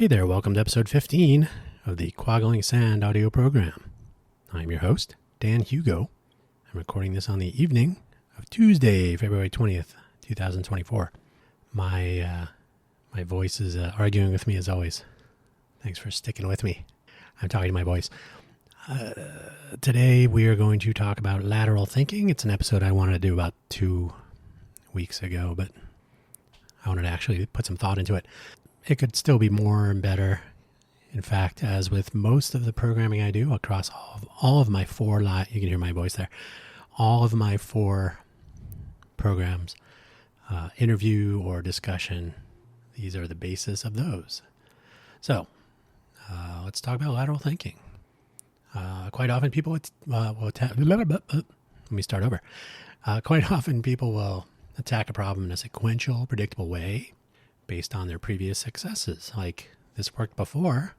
Hey there, welcome to episode 15 of the Quaggling Sand audio program. I'm your host, Dan Hugo. I'm recording this on the evening of Tuesday, February 20th, 2024. My voice is arguing with me as always. Thanks for sticking with me. I'm talking to my voice. Today we are going to talk about lateral thinking. It's an episode I wanted to do about 2 weeks ago, but I wanted to actually put some thought into it. It could still be more and better. In fact, as with most of the programming I do across all of my four, you can hear my voice there, all of my 4 programs, interview or discussion, these are the basis of those. So let's talk about lateral thinking. Quite often people let me start over. Quite often people will attack a problem in a sequential, predictable way based on their previous successes. Like, this worked before,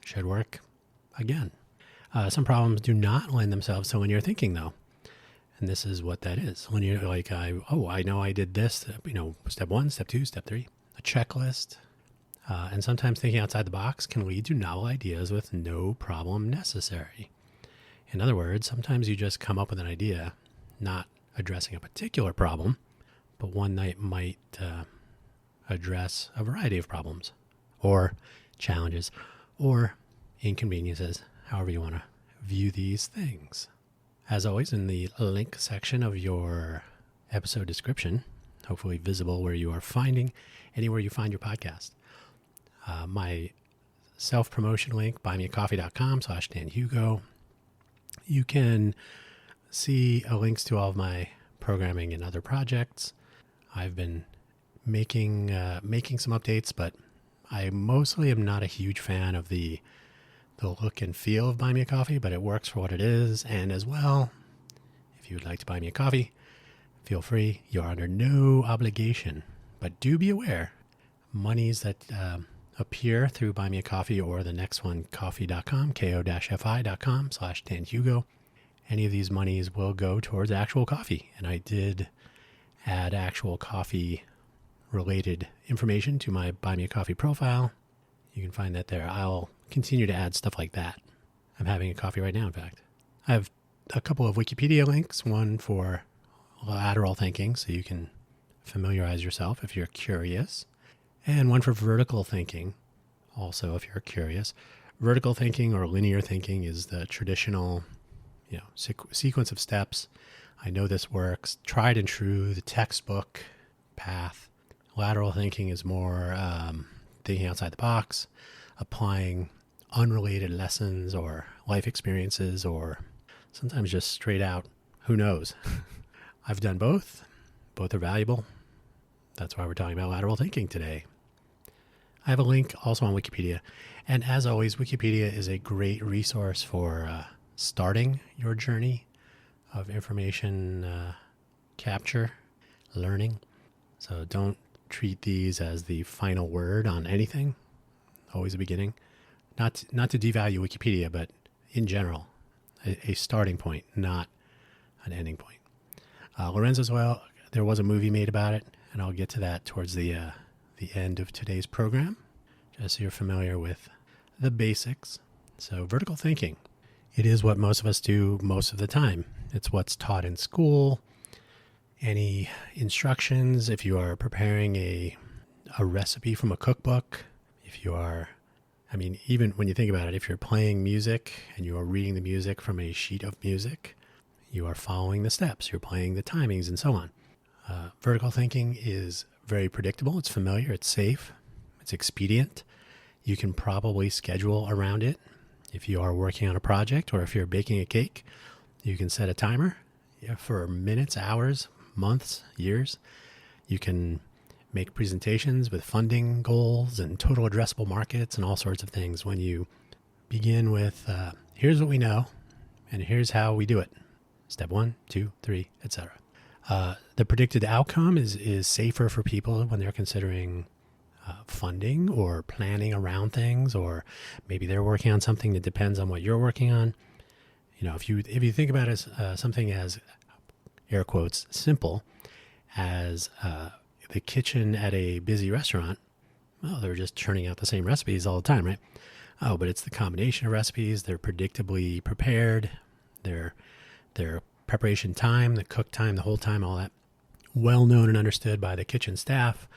should work again. Some problems do not lend themselves to linear thinking, though. And this is what that is. Linear, like, I know I did this, step 1, step 2, step 3, a checklist. And sometimes thinking outside the box can lead to novel ideas with no problem necessary. In other words, sometimes you just come up with an idea, not addressing a particular problem, but one that might address a variety of problems or challenges or inconveniences, however you want to view these things. As always, in the link section of your episode description, hopefully visible where you are finding, anywhere you find your podcast, my self-promotion link, buymeacoffee.com/DanHugo. You can see links to all of my programming and other projects. I've been making some updates, but I mostly am not a huge fan of the look and feel of Buy Me a Coffee, but it works for what it is. And as well, if you would like to buy me a coffee, feel free. You're under no obligation, but do be aware, monies that appear through Buy Me a Coffee or the next one, coffee.com, ko-fi.com/DanHugo. Any of these monies will go towards actual coffee. And I did add actual coffee related information to my Buy Me a Coffee profile. You can find that there. I'll continue to add stuff like that. I'm having a coffee right now, in fact. I have a couple of Wikipedia links, one for lateral thinking, so you can familiarize yourself if you're curious, and one for vertical thinking, also if you're curious. Vertical thinking or linear thinking is the traditional sequence of steps. I know this works, tried and true, the textbook path. Lateral thinking is more thinking outside the box, applying unrelated lessons or life experiences, or sometimes just straight out, who knows? I've done both. Both are valuable. That's why we're talking about lateral thinking today. I have a link also on Wikipedia. And as always, Wikipedia is a great resource for starting your journey of information capture, learning. So don't treat these as the final word on anything. Always a beginning. Not to devalue Wikipedia, but in general, a starting point, not an ending point. Lorenzo's Well, there was a movie made about it, and I'll get to that towards the end of today's program, just so you're familiar with the basics. So vertical thinking, it is what most of us do most of the time. It's what's taught in school. Any instructions, if you are preparing a recipe from a cookbook, if you are, even when you think about it, if you're playing music and you are reading the music from a sheet of music, you are following the steps, you're playing the timings and so on. Vertical thinking is very predictable, it's familiar, it's safe, it's expedient. You can probably schedule around it. If you are working on a project or if you're baking a cake, you can set a timer for minutes, hours, months, years. You can make presentations with funding goals and total addressable markets and all sorts of things when you begin with, here's what we know and here's how we do it. Step 1, 2, 3, etc. The predicted outcome is safer for people when they're considering funding or planning around things, or maybe they're working on something that depends on what you're working on. If you think about it as something as, air quotes, simple as the kitchen at a busy restaurant, well, they're just churning out the same recipes all the time, right? Oh, but it's the combination of recipes. They're predictably prepared. Their preparation time, the cook time, the whole time, all that well known and understood by the kitchen staff.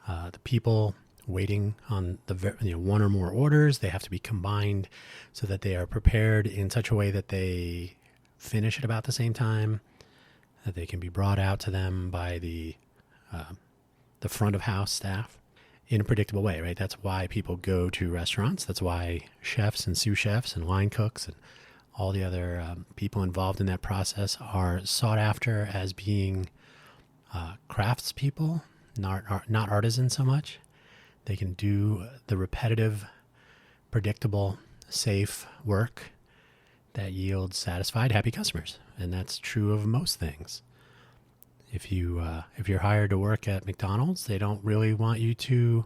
The people waiting on the one or more orders, they have to be combined so that they are prepared in such a way that they finish at about the same time, that they can be brought out to them by the front of house staff in a predictable way, right? That's why people go to restaurants. That's why chefs and sous chefs and line cooks and all the other people involved in that process are sought after as being craftspeople, not artisans so much. They can do the repetitive, predictable, safe work that yields satisfied, happy customers, and that's true of most things. If you're hired to work at McDonald's, they don't really want you to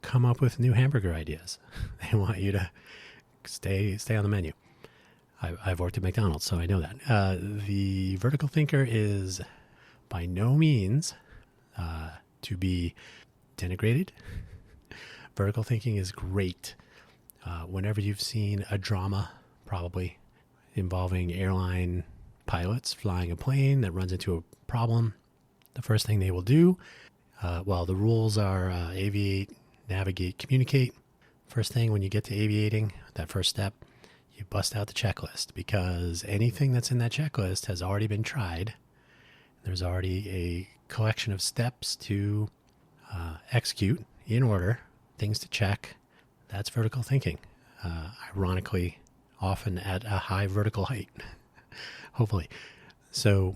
come up with new hamburger ideas. They want you to stay on the menu. I've worked at McDonald's, so I know that. The vertical thinker is by no means to be denigrated. Vertical thinking is great. Whenever you've seen a drama, probably involving airline pilots flying a plane that runs into a problem, the first thing they will do, the rules are aviate, navigate, communicate. First thing when you get to aviating, that first step, you bust out the checklist, because anything that's in that checklist has already been tried. There's already a collection of steps to execute in order, things to check. That's vertical thinking. Ironically, often at a high vertical height, hopefully. So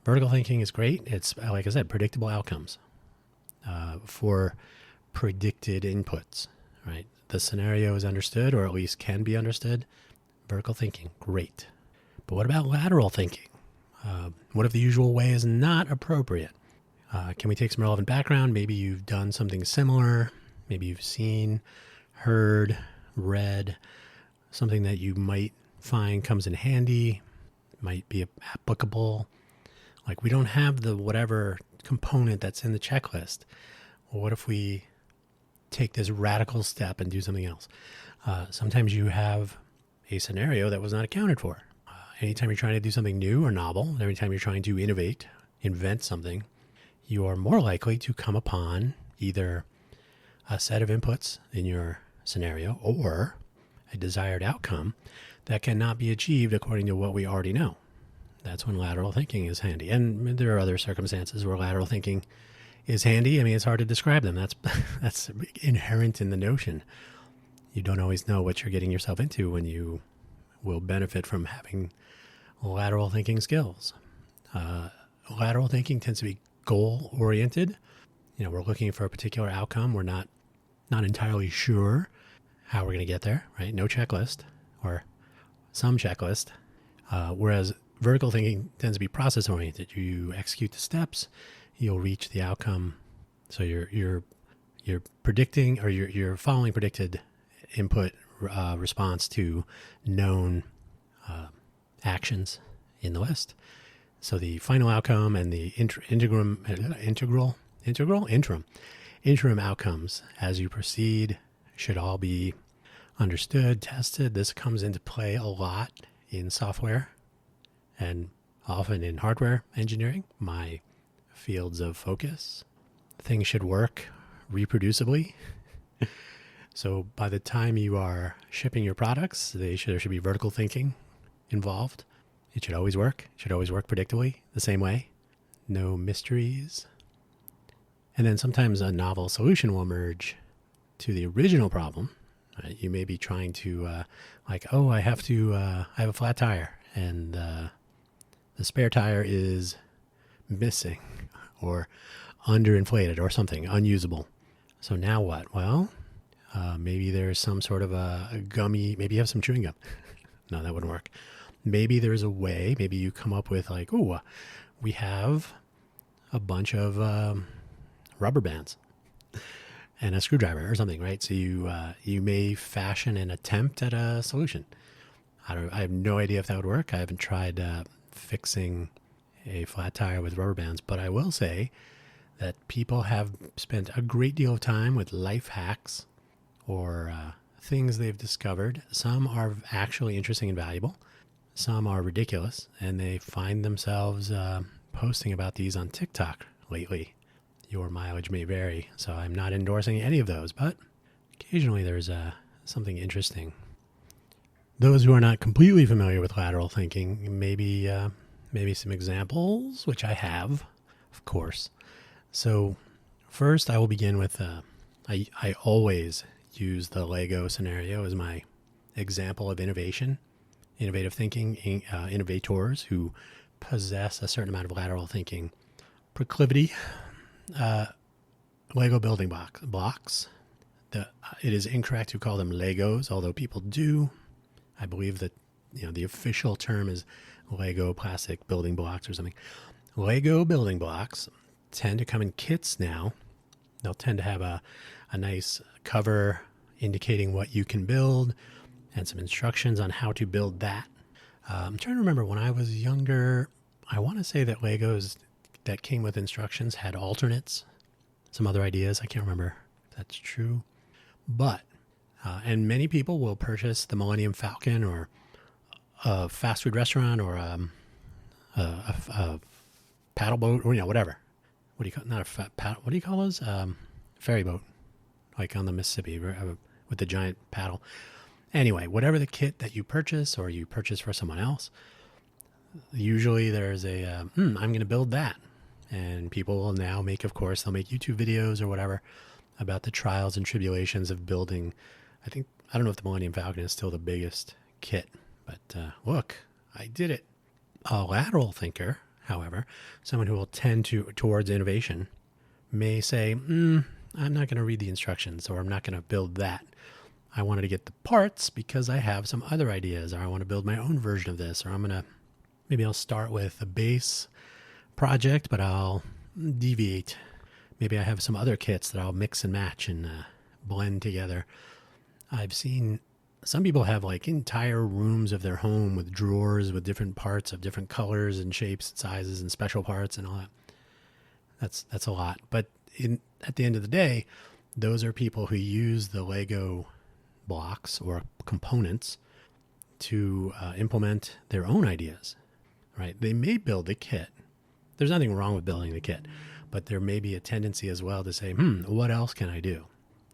vertical thinking is great. It's, like I said, predictable outcomes for predicted inputs, right? The scenario is understood, or at least can be understood. Vertical thinking, great. But what about lateral thinking? What if the usual way is not appropriate? Can we take some relevant background? Maybe you've done something similar. Maybe you've seen, heard, read something that you might find comes in handy, might be applicable. Like, we don't have the whatever component that's in the checklist. Well, what if we take this radical step and do something else? Sometimes you have a scenario that was not accounted for. Anytime you're trying to do something new or novel, every time you're trying to innovate, invent something, you are more likely to come upon either a set of inputs in your scenario or a desired outcome that cannot be achieved according to what we already know. That's when lateral thinking is handy. And there are other circumstances where lateral thinking is handy. I mean, it's hard to describe them. That's inherent in the notion. You don't always know what you're getting yourself into when you will benefit from having lateral thinking skills. Lateral thinking tends to be goal-oriented. We're looking for a particular outcome. We're not entirely sure how we're going to get there, right? No checklist, or some checklist. Whereas vertical thinking tends to be process-oriented. You execute the steps, you'll reach the outcome. So you're predicting, or you're following predicted input response to known actions in the list. So the final outcome and the interim outcomes as you proceed should all be understood, tested. This comes into play a lot in software and often in hardware engineering, my fields of focus. Things should work reproducibly. So by the time you are shipping your products, there should be vertical thinking involved. It should always work. It should always work predictably, the same way. No mysteries. And then sometimes a novel solution will emerge to the original problem. You may be trying to, I have a flat tire, and the spare tire is missing or underinflated or something, unusable. So now what? Well, maybe there's some sort of a gummy, maybe you have some chewing gum. No, that wouldn't work. Maybe there's a way, maybe you come up with we have a bunch of rubber bands and a screwdriver or something, right? So you may fashion an attempt at a solution. I have no idea if that would work. I haven't tried fixing a flat tire with rubber bands, but I will say that people have spent a great deal of time with life hacks or things they've discovered. Some are actually interesting and valuable. Some are ridiculous, and they find themselves posting about these on TikTok lately. Your mileage may vary, so I'm not endorsing any of those, but occasionally there's something interesting. Those who are not completely familiar with lateral thinking, maybe some examples, which I have, of course. So first I will begin with, I always use the Lego scenario as my example of innovative thinking, innovators who possess a certain amount of lateral thinking proclivity. Lego building blocks. It is incorrect to call them Legos, although people do. I believe that the official term is Lego plastic building blocks or something. Lego building blocks tend to come in kits now. They'll tend to have a nice cover indicating what you can build and some instructions on how to build that. I'm trying to remember when I was younger, I want to say that Legos that came with instructions had alternates, some other ideas. I can't remember if that's true. But, and many people will purchase the Millennium Falcon or a fast food restaurant or a paddle boat or whatever. What do you call not a paddle? What do you call those? Ferry boat, like on the Mississippi with the giant paddle. Anyway, whatever the kit that you purchase or you purchase for someone else, usually there's I'm going to build that. And people will now they'll make YouTube videos or whatever about the trials and tribulations of building. I don't know if the Millennium Falcon is still the biggest kit, but look, I did it. A lateral thinker, however, someone who will tend towards innovation, may say, I'm not going to read the instructions, or I'm not going to build that. I wanted to get the parts because I have some other ideas, or I want to build my own version of this, or maybe I'll start with a base project, but I'll deviate. Maybe I have some other kits that I'll mix and match and blend together. I've seen some people have like entire rooms of their home with drawers with different parts of different colors and shapes and sizes and special parts and all that. That's a lot. But at the end of the day, those are people who use the Lego blocks or components to implement their own ideas, right? They may build a kit. There's nothing wrong with building the kit, but there may be a tendency as well to say, what else can I do?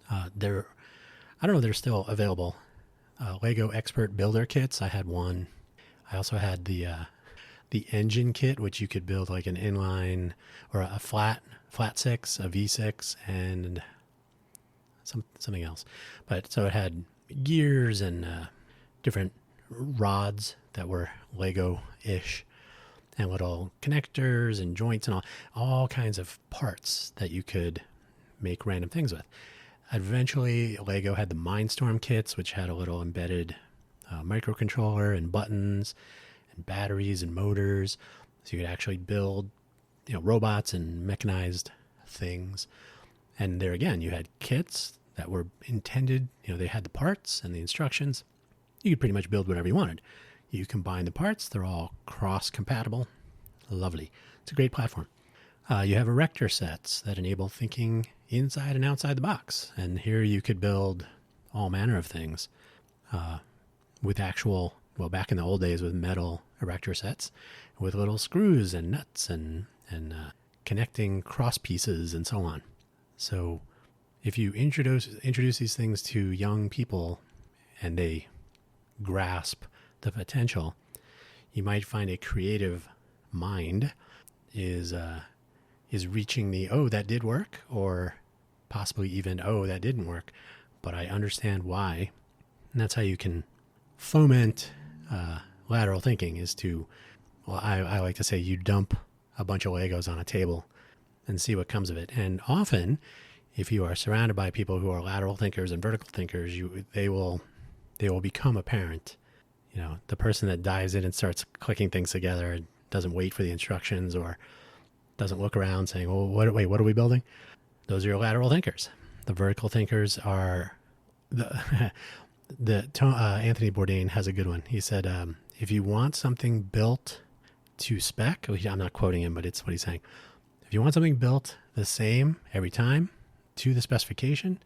I don't know, they're still available. Lego Expert Builder kits. I had one. I also had the engine kit, which you could build like an inline or a flat six, a V6, and something else. But so it had gears and different rods that were Lego-ish, and little connectors and joints and all kinds of parts that you could make random things with. Eventually, Lego had the Mindstorm kits, which had a little embedded microcontroller and buttons and batteries and motors, so you could actually build, robots and mechanized things. And there again, you had kits that were intended, they had the parts and the instructions. You could pretty much build whatever you wanted. You combine the parts, they're all cross-compatible. Lovely. It's a great platform. You have erector sets that enable thinking inside and outside the box. And here you could build all manner of things with back in the old days with metal erector sets with little screws and nuts and connecting cross pieces and so on. So if you introduce these things to young people and they grasp the potential, you might find a creative mind is reaching the, that did work, or possibly even, that didn't work, but I understand why. And that's how you can foment lateral thinking, is to, I like to say, you dump a bunch of Legos on a table and see what comes of it. And often, if you are surrounded by people who are lateral thinkers and vertical thinkers, they will become apparent. The person that dives in and starts clicking things together and doesn't wait for the instructions or doesn't look around saying, what are we building? Those are your lateral thinkers. The vertical thinkers are Anthony Bourdain has a good one. He said, if you want something built to spec, I'm not quoting him, but it's what he's saying. If you want something built the same every time to the specification,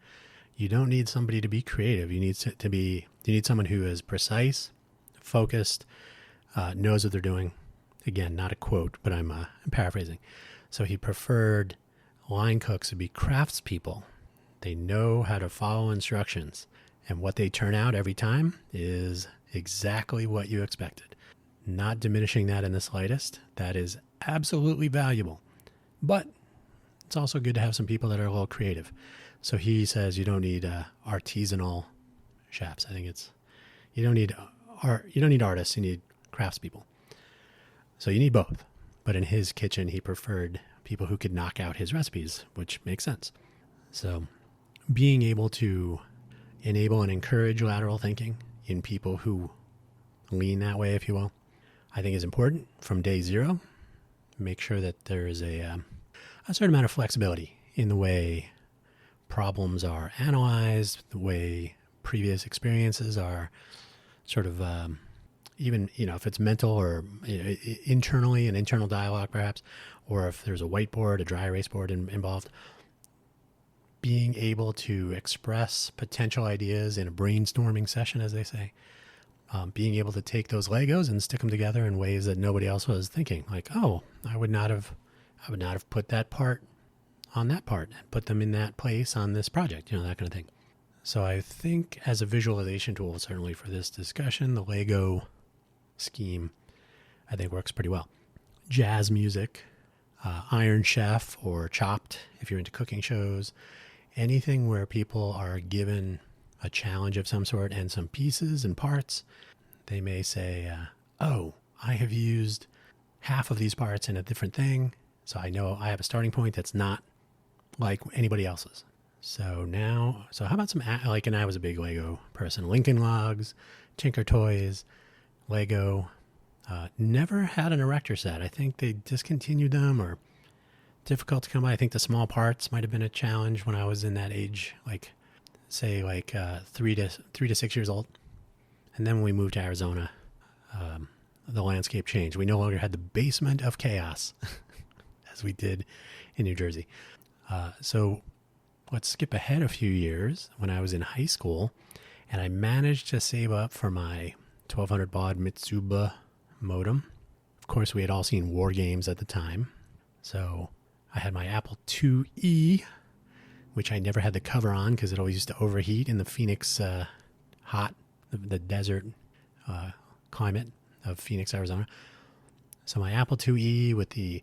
you don't need somebody to be creative. You need someone who is precise, focused, knows what they're doing. Again, not a quote, but I'm paraphrasing. So he preferred line cooks to be craftspeople. They know how to follow instructions, and what they turn out every time is exactly what you expected. Not diminishing that in the slightest. That is absolutely valuable. But it's also good to have some people that are a little creative. So he says you don't need artisanal chefs. I think you don't need artists, you need craftspeople. So you need both. But in his kitchen, he preferred people who could knock out his recipes, which makes sense. So being able to enable and encourage lateral thinking in people who lean that way, if you will, I think is important from day zero. Make sure that there is a certain amount of flexibility in the way problems are analyzed, the way previous experiences are sort of even, if it's mental or internally, an internal dialogue perhaps, or if there's a whiteboard, a dry erase board involved, being able to express potential ideas in a brainstorming session, as they say, being able to take those Legos and stick them together in ways that nobody else was thinking. Like, oh, I would not have put that part on that part and put them in that place on this project, that kind of thing. So I think as a visualization tool, certainly for this discussion, the Lego scheme, I think works pretty well. Jazz music, Iron Chef or Chopped, if you're into cooking shows, anything where people are given a challenge of some sort and some pieces and parts. They may say, oh, I have used half of these parts in a different thing, so I know I have a starting point that's not like anybody else's. So how about and I was a big Lego person. Lincoln Logs, Tinker Toys, Lego. Never had an erector set. I think they discontinued them or difficult to come by. I think the small parts might have been a challenge when I was in that age, like 3 to 6 years old. And then when we moved to Arizona, the landscape changed. We no longer had the basement of chaos as we did in New Jersey. So let's skip ahead a few years when I was in high school, and I managed to save up for my 1200 baud Mitsuba modem. Of course, we had all seen War Games at the time. So I had my Apple IIe, which I never had the cover on because it always used to overheat in the Phoenix the desert climate of Phoenix, Arizona. So my Apple IIe with the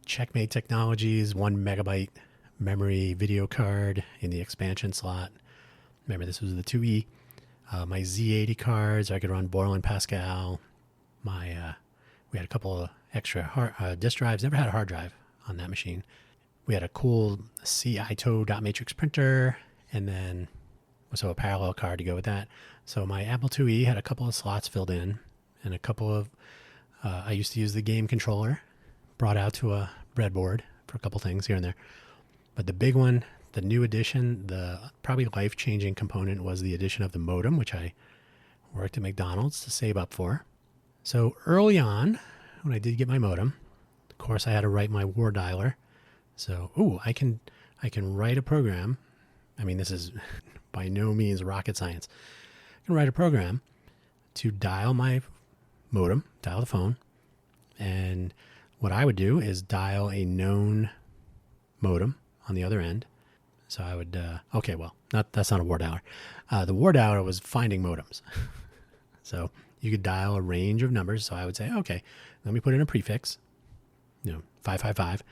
Checkmate Technologies 1 megabyte memory video card in the expansion slot. Remember, this was the 2E. My Z80 cards, I could run Boyle and Pascal. We had a couple of extra disk drives. Never had a hard drive on that machine. We had a cool CITO dot matrix printer, and then a parallel card to go with that. So my Apple IIe had a couple of slots filled in, and a couple of I used to use the game controller, brought out to a breadboard for a couple things here and there. But the big one, the new addition, the probably life-changing component was the addition of the modem, which I worked at McDonald's to save up for. So early on, when I did get my modem, of course I had to write my war dialer. So, I can write a program. I mean, this is by no means rocket science. I can write a program to dial my modem, dial the phone, and what I would do is dial a known modem on the other end. So I would, that's not a war dialer. The war dialer was finding modems. So you could dial a range of numbers. So I would say, okay, let me put in a prefix, 555,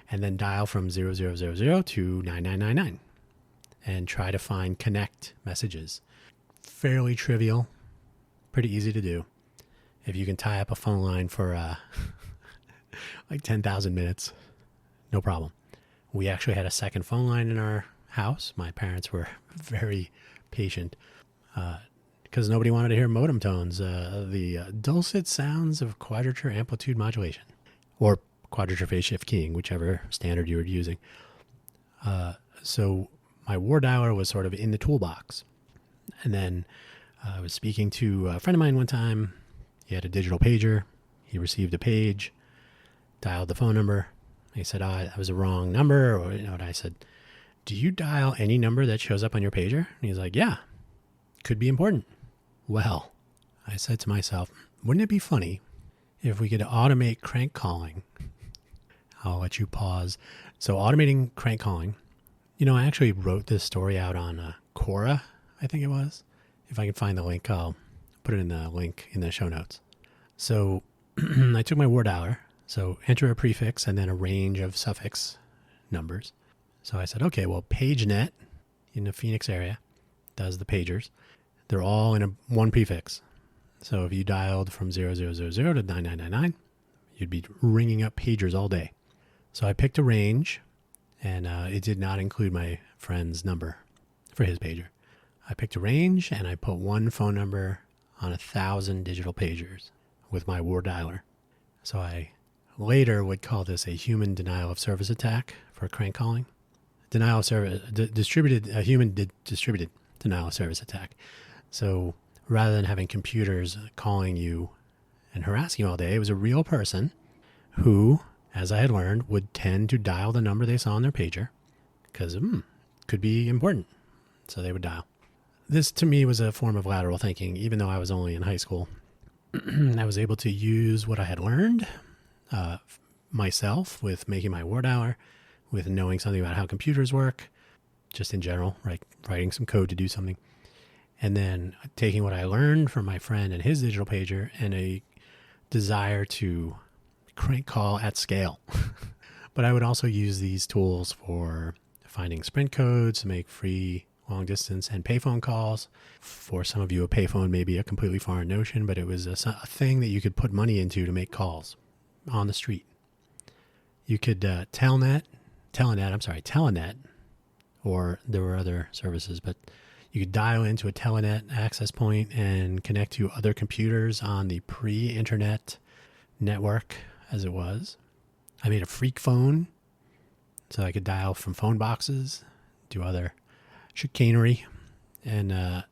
and then dial from 0000 to 9999 and try to find connect messages. Fairly trivial, pretty easy to do. If you can tie up a phone line for like 10,000 minutes, no problem. We actually had a second phone line in our house. My parents were very patient because nobody wanted to hear modem tones, the dulcet sounds of quadrature amplitude modulation, or quadrature phase shift keying, whichever standard you were using. So my war dialer was sort of in the toolbox. And then I was speaking to a friend of mine one time. He had a digital pager. He received a page, dialed the phone number, He said, that was a wrong number. Or, and I said, do you dial any number that shows up on your pager? And he's like, yeah, could be important. Well, I said to myself, wouldn't it be funny if we could automate crank calling? I'll let you pause. So automating crank calling, I actually wrote this story out on Quora, I think it was. If I can find the link, I'll put it in the link in the show notes. So I took my war dialer. So enter a prefix and then a range of suffix numbers. So I said, okay, well, PageNet in the Phoenix area does the pagers. They're all in one prefix. So if you dialed from 0000 to 9999, you'd be ringing up pagers all day. So I picked a range, and it did not include my friend's number for his pager. I picked a range, and I put one phone number on 1,000 digital pagers with my war dialer. So I later would call this a human denial of service attack for crank calling. Denial of service, distributed denial of service attack. So rather than having computers calling you and harassing you all day, it was a real person who, as I had learned, would tend to dial the number they saw on their pager because could be important. So they would dial. This to me was a form of lateral thinking, even though I was only in high school. I was able to use what I had learned myself with making my war dialer, with knowing something about how computers work, just in general, like writing some code to do something. And then taking what I learned from my friend and his digital pager and a desire to crank call at scale. But I would also use these tools for finding sprint codes to make free long distance and payphone calls. For some of you, a payphone may be a completely foreign notion, but it was a thing that you could put money into to make calls on the street. You could Telnet, or there were other services, but you could dial into a Telenet access point and connect to other computers on the pre-internet network as it was. I made a freak phone so I could dial from phone boxes, do other chicanery. And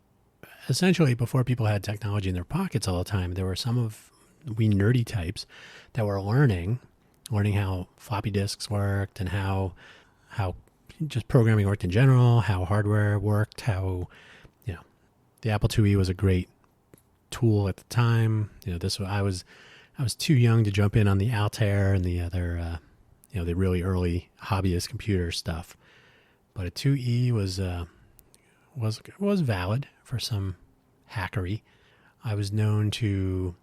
essentially, before people had technology in their pockets all the time, there were some of we nerdy types that were learning how floppy disks worked and how just programming worked in general, how hardware worked, how, the Apple IIe was a great tool at the time. I was too young to jump in on the Altair and the other, the really early hobbyist computer stuff. But a 2E was valid for some hackery. I was known to,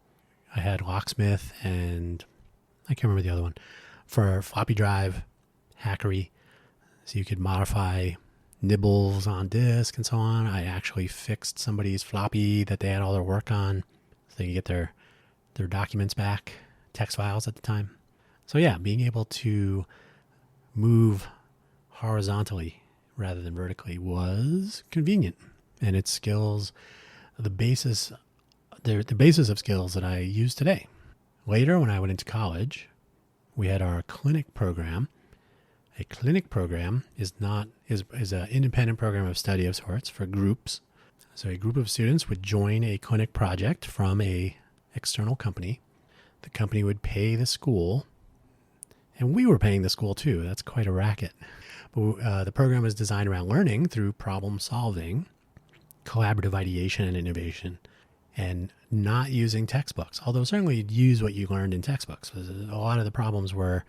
I had Locksmith and I can't remember the other one, for floppy drive hackery. So you could modify nibbles on disk and so on. I actually fixed somebody's floppy that they had all their work on so they could get their documents back, text files at the time. So yeah, being able to move horizontally rather than vertically was convenient. And its skills, the basis of skills that I use today. Later, when I went into college, we had our clinic program. A clinic program is an independent program of study of sorts for groups. So a group of students would join a clinic project from a external company. The company would pay the school, and we were paying the school too. That's quite a racket. But the program was designed around learning through problem solving, collaborative ideation and innovation, and not using textbooks. Although certainly you'd use what you learned in textbooks. A lot of the problems were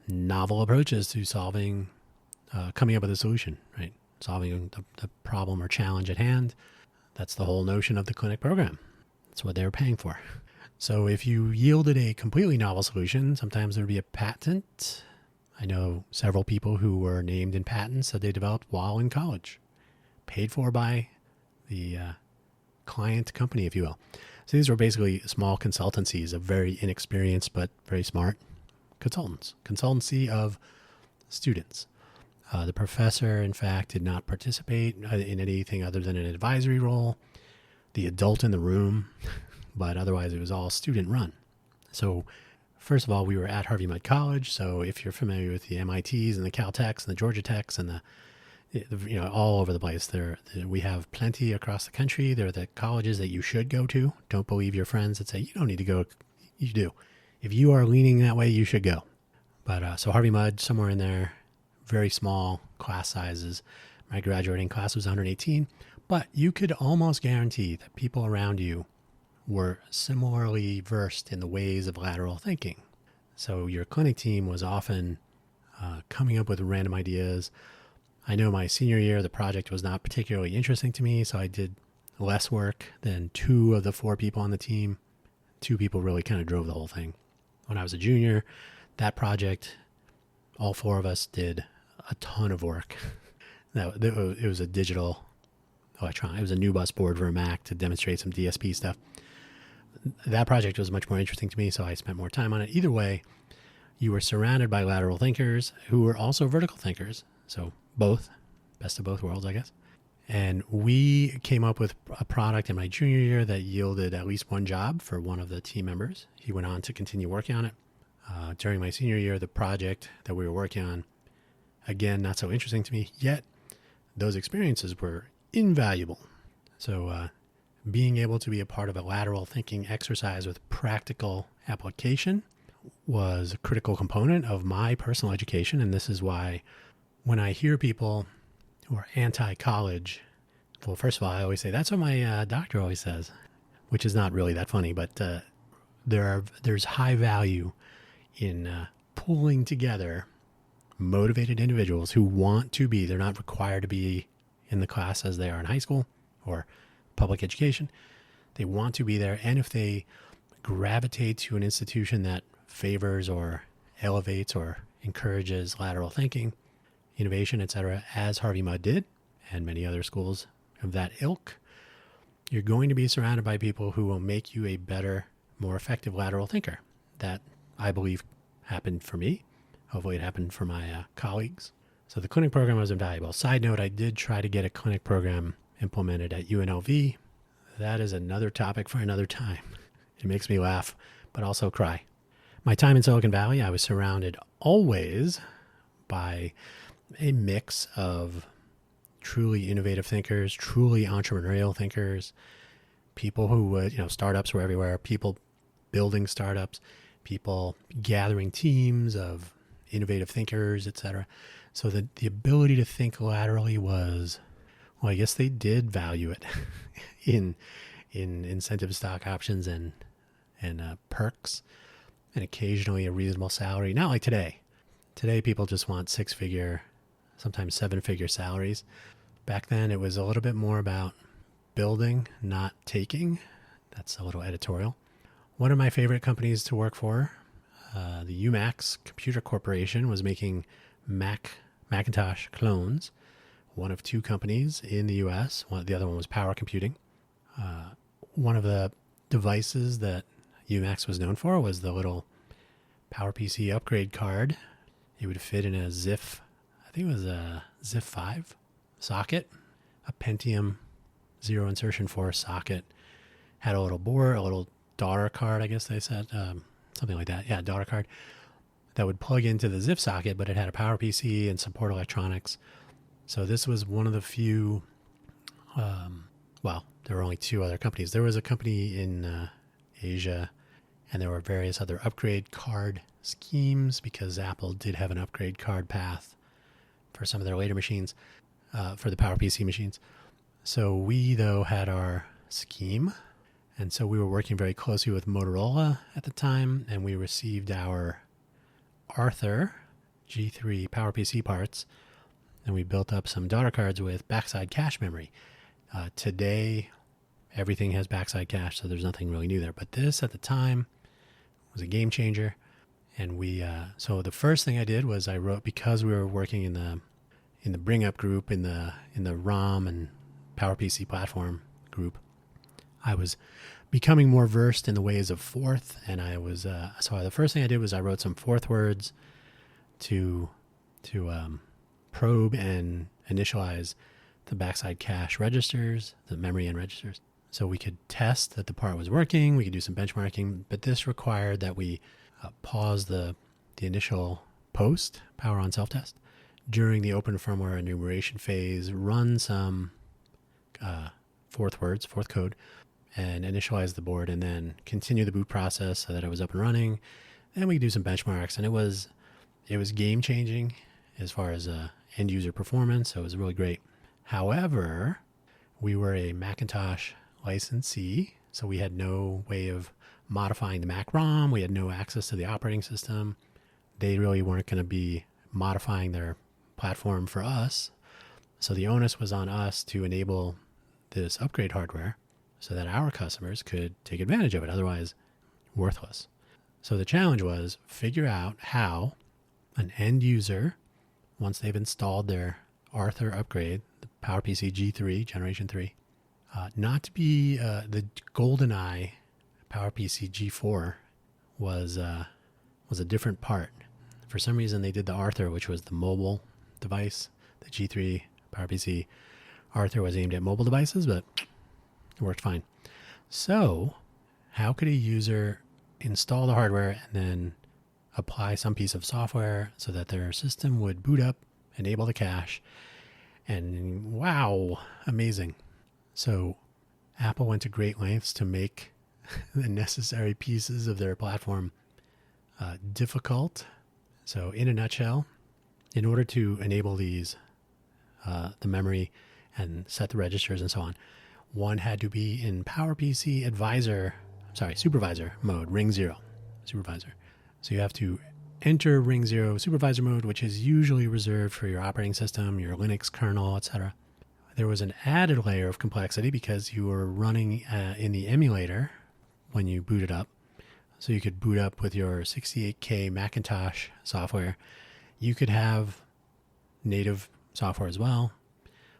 novel approaches to solving, coming up with a solution, right? Solving the problem or challenge at hand. That's the whole notion of the clinic program. That's what they were paying for. So if you yielded a completely novel solution, sometimes there would be a patent. I know several people who were named in patents that they developed while in college, paid for by the client company, if you will. So these were basically small consultancies of very inexperienced but very smart consultancy of students. The professor, in fact, did not participate in anything other than an advisory role, the adult in the room, but otherwise it was all student run. So first of all, we were at Harvey Mudd College. So if you're familiar with the MITs and the Caltechs and the Georgia Techs and the all over the place, we have plenty across the country. They're the colleges that you should go to. Don't believe your friends that say you don't need to go. You do. If you are leaning that way, you should go. But so Harvey Mudd, somewhere in there, very small class sizes. My graduating class was 118, but you could almost guarantee that people around you were similarly versed in the ways of lateral thinking. So your clinic team was often coming up with random ideas. I know my senior year, the project was not particularly interesting to me, so I did less work than 2 of the 4 people on the team. 2 people really kind of drove the whole thing. When I was a junior, that project, all 4 of us did a ton of work. It was a digital electronic. It was a new bus board for a Mac to demonstrate some DSP stuff. That project was much more interesting to me, so I spent more time on it. Either way, you were surrounded by lateral thinkers who were also vertical thinkers. So both, best of both worlds, I guess. And we came up with a product in my junior year that yielded at least 1 job for one of the team members. He went on to continue working on it. During my senior year, the project that we were working on, again, not so interesting to me, yet those experiences were invaluable. So being able to be a part of a lateral thinking exercise with practical application was a critical component of my personal education. And this is why when I hear people who are anti-college, well, first of all, I always say, that's what my doctor always says, which is not really that funny, but there's high value in pulling together motivated individuals who want to be, they're not required to be in the class as they are in high school or public education. They want to be there. And if they gravitate to an institution that favors or elevates or encourages lateral thinking, innovation, etc., as Harvey Mudd did, and many other schools of that ilk, you're going to be surrounded by people who will make you a better, more effective lateral thinker. That, I believe, happened for me. Hopefully it happened for my colleagues. So the clinic program was invaluable. Side note, I did try to get a clinic program implemented at UNLV. That is another topic for another time. It makes me laugh, but also cry. My time in Silicon Valley, I was surrounded always by a mix of truly innovative thinkers, truly entrepreneurial thinkers, people who would, startups were everywhere, people building startups, people gathering teams of innovative thinkers, etc. So the ability to think laterally was, well, I guess they did value it in incentive stock options and perks, and occasionally a reasonable salary. Not like today. Today people just want 6-figure, sometimes 7-figure salaries. Back then it was a little bit more about building, not taking. That's a little editorial. One of my favorite companies to work for, the UMax Computer Corporation, was making Macintosh clones. One of 2 companies in the US. The other one was Power Computing. One of the devices that UMax was known for was the little PowerPC upgrade card. It would fit in a ZIF, I think it was a ZIF 5 socket, a Pentium 0 insertion 4 socket. Had a little board, a little daughter card, I guess they said, something like that. Yeah, daughter card that would plug into the ZIF socket, but it had a PowerPC and support electronics. So this was one of the few, there were only 2 other companies. There was a company in Asia, and there were various other upgrade card schemes because Apple did have an upgrade card path for some of their later machines, for the PowerPC machines. So we, though, had our scheme, and so we were working very closely with Motorola at the time, and we received our Arthur G3 PowerPC parts, and we built up some daughter cards with backside cache memory. Today, everything has backside cache, so there's nothing really new there. But this, at the time, was a game changer. And so the first thing I did was I wrote, because we were working in the Bring Up group, in the ROM and PowerPC platform group, I was becoming more versed in the ways of forth. And I was, so the first thing I did was I wrote some forth words to probe and initialize the backside cache registers, the memory and registers. So we could test that the part was working, we could do some benchmarking, but this required that we pause the initial post, power on self-test, during the open firmware enumeration phase, run some forth code, and initialize the board, and then continue the boot process so that it was up and running. Then we could do some benchmarks, and it was it was game changing as far as end user performance. So it was really great. However, we were a Macintosh licensee, so we had no way of modifying the Mac ROM. We had no access to the operating system. They really weren't going to be modifying their platform for us. So the onus was on us to enable this upgrade hardware so that our customers could take advantage of it. Otherwise, worthless. So the challenge was figure out how an end user, once they've installed their Arthur upgrade, the PowerPC G3, Generation 3, not to be the GoldenEye PowerPC G4 was a different part. For some reason, they did the Arthur, which was the mobile device. The G3 PowerPC Arthur was aimed at mobile devices, but it worked fine. So how could a user install the hardware and then apply some piece of software so that their system would boot up, enable the cache, and wow, amazing. So Apple went to great lengths to make the necessary pieces of their platform difficult. So in a nutshell, in order to enable these, the memory and set the registers and so on, one had to be in PowerPC supervisor mode, ring 0, supervisor. So you have to enter ring 0 supervisor mode, which is usually reserved for your operating system, your Linux kernel, etc. There was an added layer of complexity because you were running in the emulator when you booted up. So you could boot up with your 68K Macintosh software. You could have native software as well,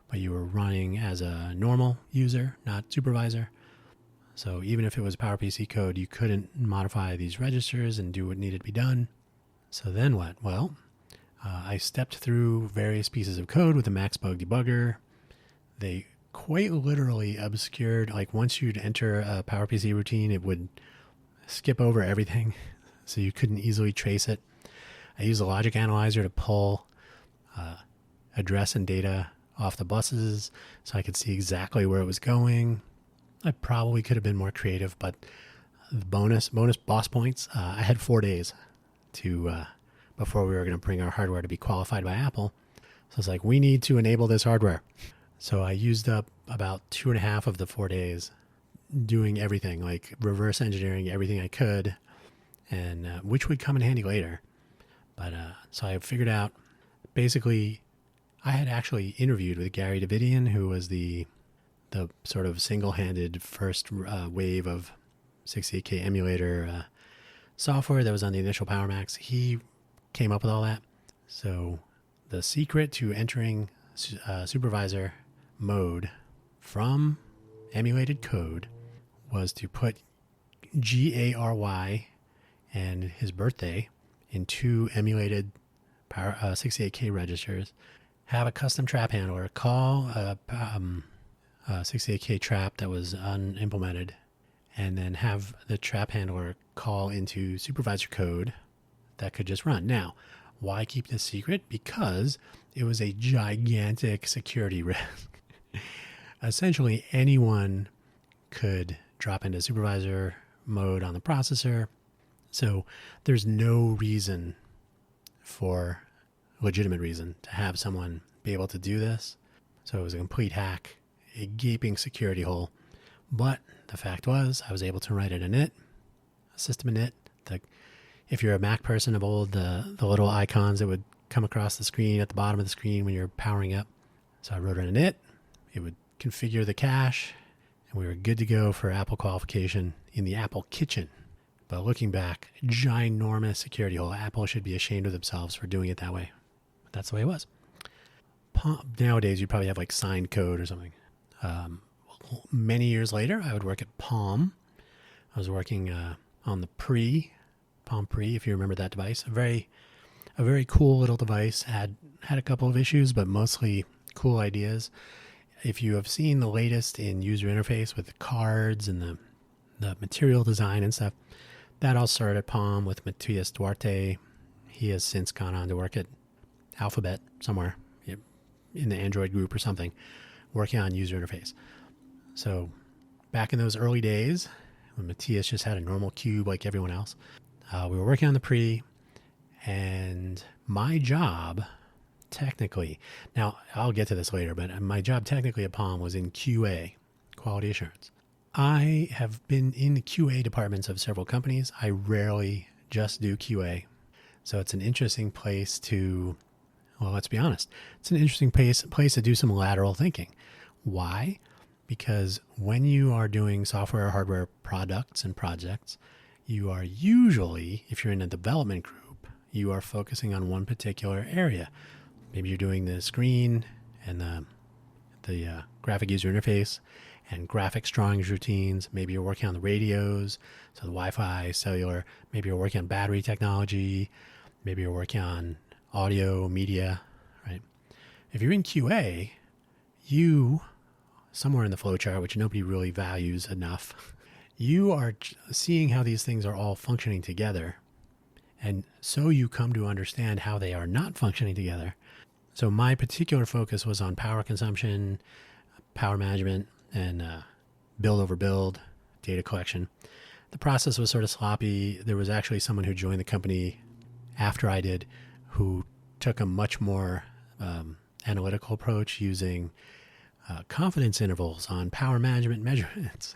but you were running as a normal user, not supervisor. So even if it was PowerPC code, you couldn't modify these registers and do what needed to be done. So then what? Well, I stepped through various pieces of code with the Maxbug debugger. They quite literally obscured, like once you'd enter a PowerPC routine, it would skip over everything, so you couldn't easily trace it. I used a logic analyzer to pull address and data off the buses so I could see exactly where it was going. I probably could have been more creative, but the bonus boss points, I had 4 days to before we were going to bring our hardware to be qualified by Apple. So it's like, we need to enable this hardware. So I used up about 2.5 of the 4 days doing everything, like reverse engineering everything I could, and which would come in handy later. But so I figured out, basically, I had actually interviewed with Gary Davidian, who was the sort of single-handed first wave of 68K emulator software that was on the initial Power Macs. He came up with all that. So the secret to entering supervisor mode from emulated code was to put GARY and his birthday in 2 emulated 68K registers, have a custom trap handler call a 68K trap that was unimplemented, and then have the trap handler call into supervisor code that could just run. Now, why keep this secret? Because it was a gigantic security risk. Essentially, anyone could drop into supervisor mode on the processor. So there's no reason, for legitimate reason, to have someone be able to do this. So it was a complete hack, a gaping security hole. But the fact was, I was able to write an init, a system init. If you're a Mac person of old, the little icons that would come across the screen at the bottom of the screen when you're powering up. So I wrote an init. It would configure the cache, and we were good to go for Apple qualification in the Apple kitchen. But looking back, ginormous security hole. Apple should be ashamed of themselves for doing it that way. But that's the way it was. Nowadays, you'd probably have like signed code or something. Many years later, I would work at Palm. I was working on the Palm Pre, if you remember that device. A very cool little device. Had a couple of issues, but mostly cool ideas. If you have seen the latest in user interface with the cards and the material design and stuff, that all started at Palm with Matias Duarte. He has since gone on to work at Alphabet somewhere in the Android group or something, working on user interface. So back in those early days, when Matias just had a normal cube like everyone else, we were working on the Pre, And my job, technically, now I'll get to this later, but my job technically at Palm was in QA, quality assurance. I have been in the QA departments of several companies. I rarely just do QA. So it's an interesting place to, well, let's be honest, it's an interesting place to do some lateral thinking. Why? Because when you are doing software or hardware products and projects, you are usually, if you're in a development group, you are focusing on one particular area. Maybe you're doing the screen and the graphic user interface and graphics drawings routines. Maybe you're working on the radios, so the Wi-Fi, cellular. Maybe you're working on battery technology. Maybe you're working on audio, media, right? If you're in QA, you, somewhere in the flowchart, which nobody really values enough, you are seeing how these things are all functioning together. And so you come to understand how they are not functioning together. So my particular focus was on power consumption, power management, and build over build, data collection. The process was sort of sloppy. There was actually someone who joined the company after I did who took a much more analytical approach using confidence intervals on power management measurements.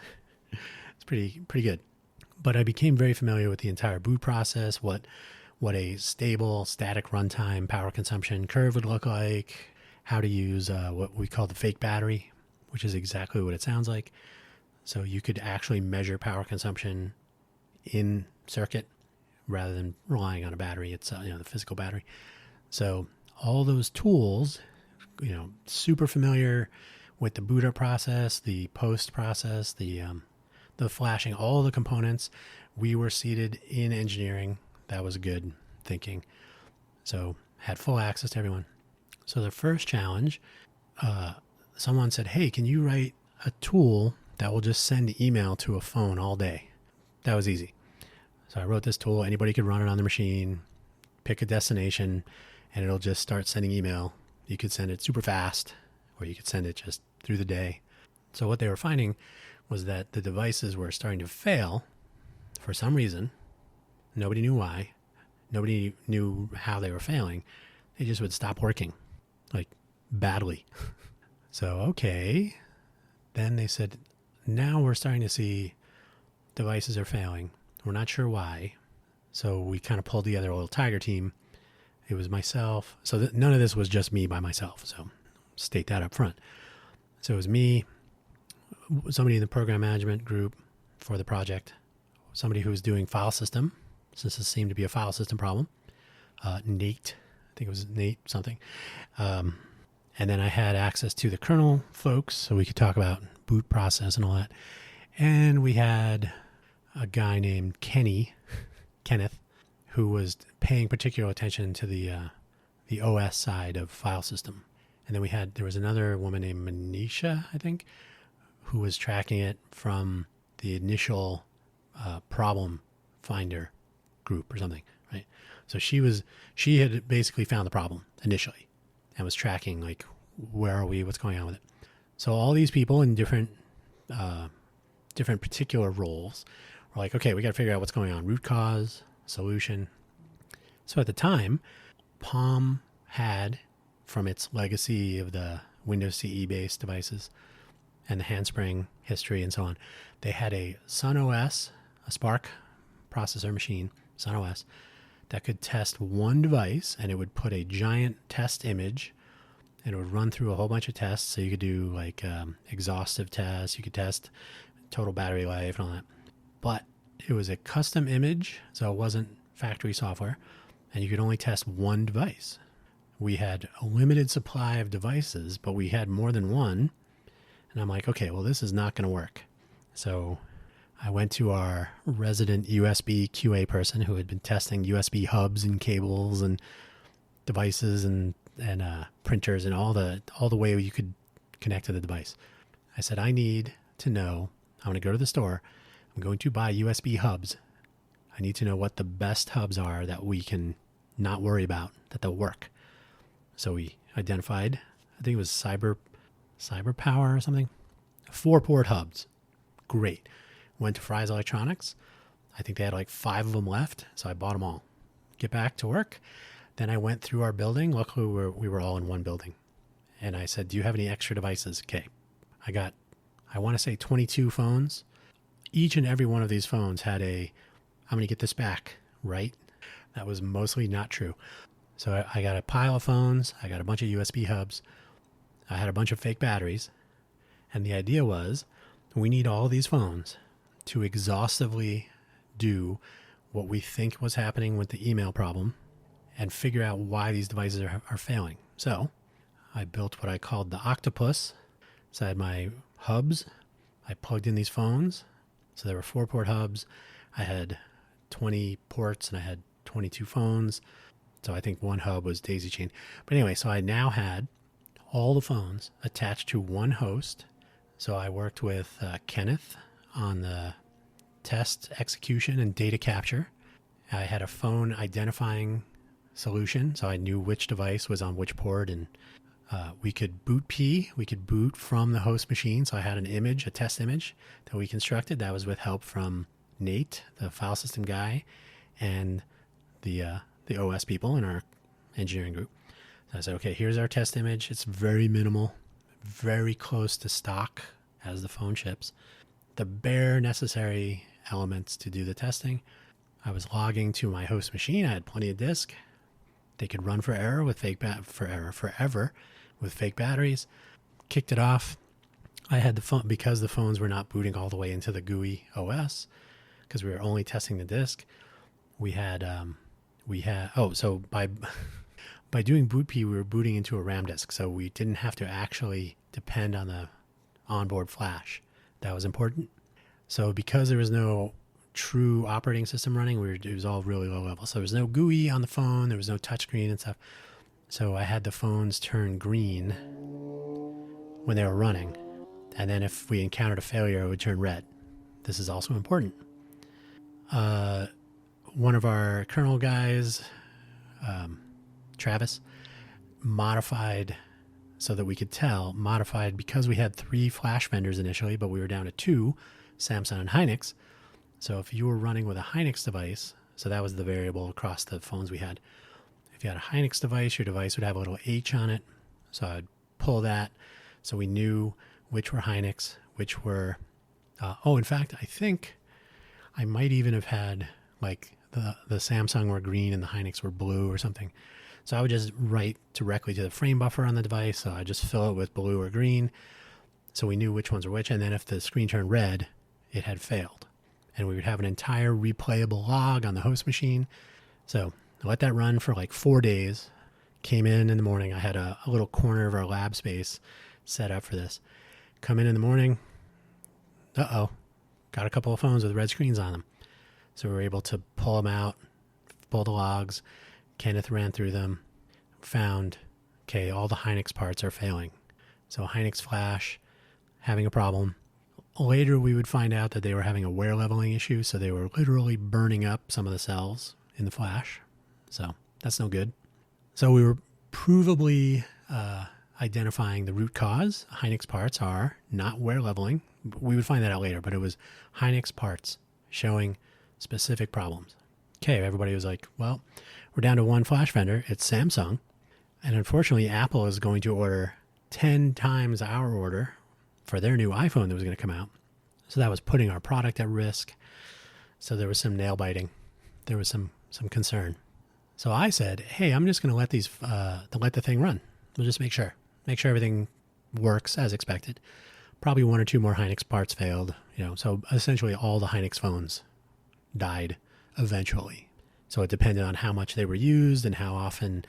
It's pretty good. But I became very familiar with the entire boot process, what a stable static runtime power consumption curve would look like, how to use what we call the fake battery, which is exactly what it sounds like. So you could actually measure power consumption in circuit rather than relying on a battery. It's the physical battery. So all those tools, super familiar with the boot up process, the post process, the flashing, all the components. We were seated in engineering. That was good thinking. So had full access to everyone. So the first challenge, someone said, hey, can you write a tool that will just send email to a phone all day? That was easy. So I wrote this tool. Anybody could run it on the machine, pick a destination, and it'll just start sending email. You could send it super fast, or you could send it just through the day. So what they were finding was that the devices were starting to fail for some reason. Nobody knew why. Nobody knew how they were failing. They just would stop working, like badly. So, okay. Then they said, now we're starting to see devices are failing. We're not sure why. So we kind of pulled together a little tiger team. It was myself. So none of this was just me by myself. So state that up front. So it was me, somebody in the program management group for the project, somebody who was doing file system, since this seemed to be a file system problem, Nate, I think it was Nate something. And then I had access to the kernel folks, so we could talk about boot process and all that. And we had a guy named Kenneth, who was paying particular attention to the OS side of file system. And then there was another woman named Manisha, I think, who was tracking it from the initial problem finder group or something, right? So she had basically found the problem initially and was tracking, like, where are we, what's going on with it. So all these people in different particular roles were like, okay, we got to figure out what's going on, root cause, solution. So at the time, Palm had, from its legacy of the Windows CE based devices and the handspring history and so on, they had a Sun OS, a Spark processor machine, Sun OS, that could test one device, and it would put a giant test image, and it would run through a whole bunch of tests. So you could do like exhaustive tests, you could test total battery life and all that. But it was a custom image, so it wasn't factory software, and you could only test one device. We had a limited supply of devices, but we had more than one. And I'm like, okay, well, this is not going to work. So I went to our resident USB QA person who had been testing USB hubs and cables and devices and printers and all the way you could connect to the device. I said, I need to know, I'm going to go to the store. I'm going to buy USB hubs. I need to know what the best hubs are that we can not worry about, that they'll work. So we identified, I think it was Cyber Power or something, 4-port hubs. Great. Went to Fry's Electronics. I think they had like 5 of them left, so I bought them all. get back to work. Then I went through our building. Luckily, we were all in one building. And I said, do you have any extra devices? Okay. I want to say 22 phones. Each and every one of these phones had I'm going to get this back, right? That was mostly not true. So I got a pile of phones. I got a bunch of USB hubs. I had a bunch of fake batteries. And the idea was we need all these phones to exhaustively do what we think was happening with the email problem and figure out why these devices are failing. So I built what I called the octopus. So I had my hubs. I plugged in these phones. So there were 4-port hubs. I had 20 ports and I had 22 phones. So I think one hub was daisy chain. But anyway, so I now had all the phones attached to one host. So I worked with Kenneth on the test execution and data capture. I had a phone identifying solution, so I knew which device was on which port, and we could boot P. We could boot from the host machine. So I had an image, a test image that we constructed. That was with help from Nate, the file system guy, and the OS people in our engineering group. So I said, okay, here's our test image. It's very minimal, very close to stock as the phone ships. The bare necessary elements to do the testing. I was logging to my host machine. I had plenty of disk. They could run forever with fake batteries. Kicked it off. I had the phone because the phones were not booting all the way into the GUI OS because we were only testing the disk. So by doing boot P, we were booting into a RAM disk, so we didn't have to actually depend on the onboard flash. That was important. So because there was no true operating system running, it was all really low level. So there was no GUI on the phone, there was no touchscreen and stuff. So I had the phones turn green when they were running, and then if we encountered a failure, it would turn red. This is also important. One of our kernel guys, Travis, modified so that we could modified because we had 3 flash vendors initially, but we were down to 2, Samsung and Hynix. So if you were running with a Hynix device, so that was the variable across the phones we had. If you had a Hynix device, your device would have a little H on it. So I'd pull that so we knew which were Hynix, which were... in fact, I think I might even have had like the Samsung were green and the Hynix were blue or something. So I would just write directly to the frame buffer on the device. So I just fill it with blue or green. So we knew which ones were which. And then if the screen turned red, it had failed. And we would have an entire replayable log on the host machine. So I let that run for like 4 days. Came in the morning. I had a little corner of our lab space set up for this. Come in the morning. Got a couple of phones with red screens on them. So we were able to pull them out, pull the logs. Kenneth ran through them, found, okay, all the Hynix parts are failing. So Hynix flash having a problem. Later, we would find out that they were having a wear leveling issue. So they were literally burning up some of the cells in the flash. So that's no good. So we were provably identifying the root cause. Hynix parts are not wear leveling. We would find that out later, but it was Hynix parts showing specific problems. Okay, everybody was like, well, we're down to 1 flash vendor. It's Samsung. And unfortunately, Apple is going to order 10 times our order for their new iPhone that was going to come out. So that was putting our product at risk. So there was some nail biting. There was some concern. So I said, hey, I'm just going to let the thing run. We'll just make sure everything works as expected. Probably 1 or 2 more Hynix parts failed. So essentially all the Hynix phones died eventually. So it depended on how much they were used and how often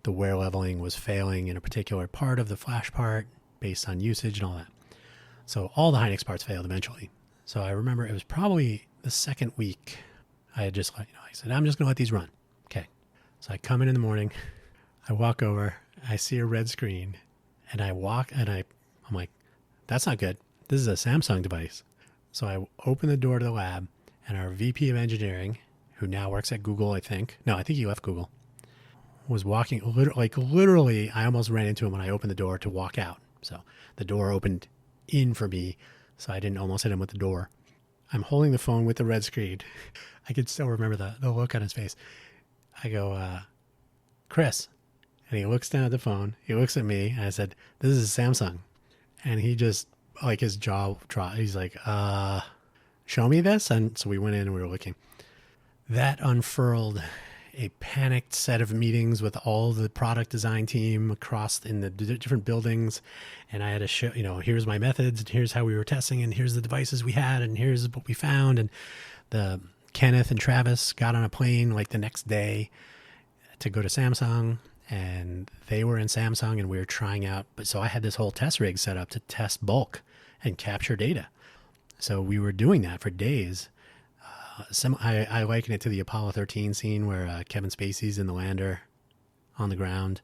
the wear leveling was failing in a particular part of the flash part based on usage and all that. So all the Hynix parts failed eventually. So I remember it was probably the second week. I said, I'm just going to let these run. Okay. So I come in the morning, I walk over, I see a red screen, and I walk and I'm like, that's not good. This is a Samsung device. So I open the door to the lab, and our VP of engineering, who now works at Google, I think he left Google, was walking, literally, I almost ran into him when I opened the door to walk out. So the door opened in for me, so I didn't almost hit him with the door. I'm holding the phone with the red screen. I could still remember the look on his face. I go, Chris. And he looks down at the phone. He looks at me. And I said, this is Samsung. And he just, like, his jaw dropped. He's like, show me this. And so we went in and we were looking. That unfurled a panicked set of meetings with all the product design team across in the different buildings. And I had to show, here's my methods, and here's how we were testing, and here's the devices we had, and here's what we found. And the Kenneth and Travis got on a plane like the next day to go to Samsung, and they were in Samsung, and we were trying out. But so I had this whole test rig set up to test bulk and capture data. So we were doing that for days. I liken it to the Apollo 13 scene where Kevin Spacey's in the lander on the ground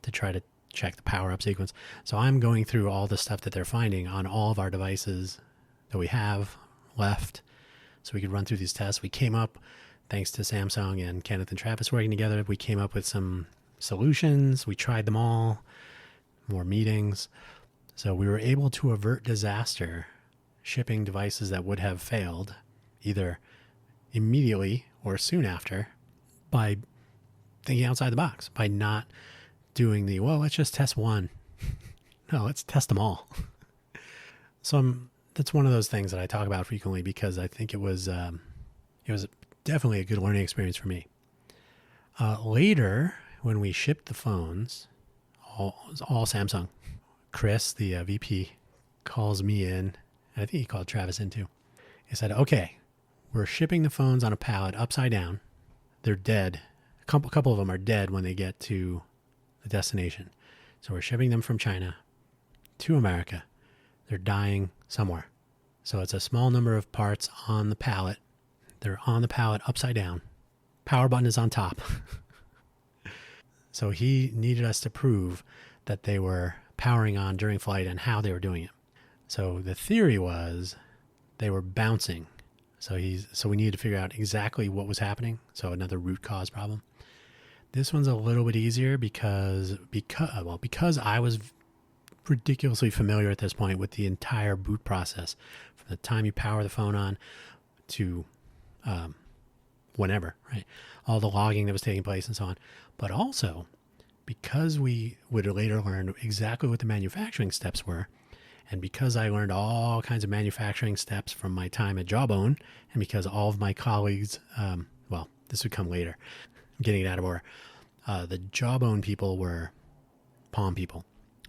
to try to check the power-up sequence. So I'm going through all the stuff that they're finding on all of our devices that we have left so we could run through these tests. We came up, thanks to Samsung and Kenneth and Travis working together, we came up with some solutions. We tried them all, more meetings. So we were able to avert disaster shipping devices that would have failed either immediately or soon after by thinking outside the box, by not doing let's just test one. No, let's test them all. So that's one of those things that I talk about frequently because I think it was definitely a good learning experience for me. Later, when we shipped the phones, all Samsung, Chris, the VP, calls me in. I think he called Travis in too. He said, okay, we're shipping the phones on a pallet upside down. They're dead. A couple of them are dead when they get to the destination. So we're shipping them from China to America. They're dying somewhere. So it's a small number of parts on the pallet. They're on the pallet upside down. Power button is on top. So he needed us to prove that they were powering on during flight and how they were doing it. So the theory was they were bouncing. So we needed to figure out exactly what was happening. So another root cause problem. This one's a little bit easier because I was ridiculously familiar at this point with the entire boot process, from the time you power the phone on to whenever, right? All the logging that was taking place and so on. But also because we would later learn exactly what the manufacturing steps were, and because I learned all kinds of manufacturing steps from my time at Jawbone, and because all of my colleagues, this would come later, I'm getting it out of order. The Jawbone people were Palm people.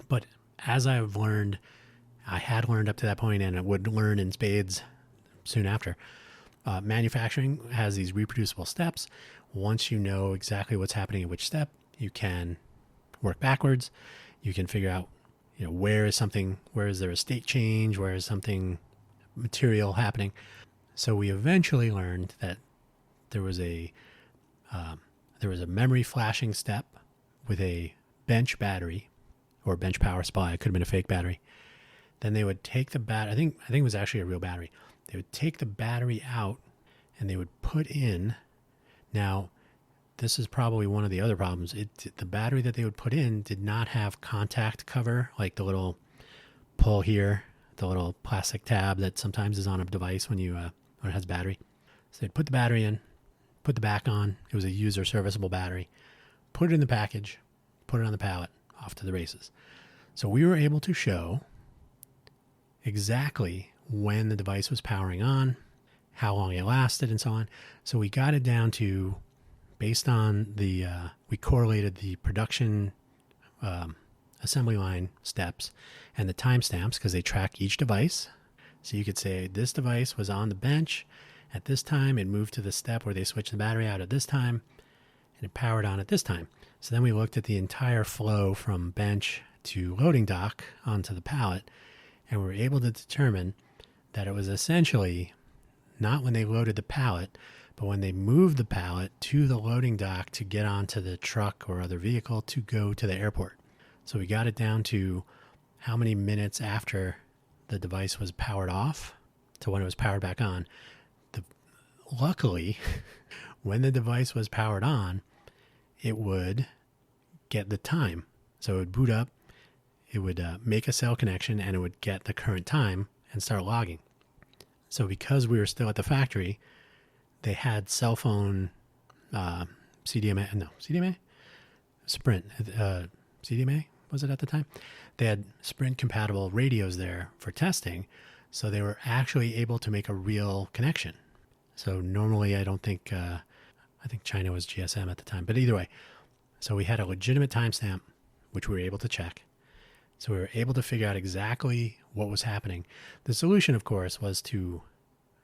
But as I had learned up to that point, and I would learn in spades soon after, manufacturing has these reproducible steps. Once you know exactly what's happening at which step, you can work backwards. You can figure out where is there a state change? Where is something material happening? So we eventually learned that there was a memory flashing step with a bench battery or bench power supply. It could have been a fake battery. Then they would take the battery. I think it was actually a real battery. They would take the battery out and they would put in. Now, this is probably one of the other problems. The battery that they would put in did not have contact cover, like the little pull here, the little plastic tab that sometimes is on a device when it has battery. So they'd put the battery in, put the back on. It was a user serviceable battery. Put it in the package, put it on the pallet, off to the races. So we were able to show exactly when the device was powering on, how long it lasted, and so on. So we got it down to, based on we correlated the production assembly line steps and the timestamps because they track each device. So you could say this device was on the bench at this time. It moved to the step where they switched the battery out at this time, and it powered on at this time. So then we looked at the entire flow from bench to loading dock onto the pallet, and we were able to determine that it was essentially not when they loaded the pallet, but when they moved the pallet to the loading dock to get onto the truck or other vehicle to go to the airport. So we got it down to how many minutes after the device was powered off to when it was powered back on. Luckily, when the device was powered on, it would get the time. So it would boot up, it would make a cell connection, and it would get the current time and start logging. So because we were still at the factory, they had cell phone CDMA, no, CDMA? Sprint, CDMA was it at the time? They had Sprint compatible radios there for testing. So they were actually able to make a real connection. So normally I think China was GSM at the time, but either way. So we had a legitimate timestamp, which we were able to check. So we were able to figure out exactly what was happening. The solution, of course, was to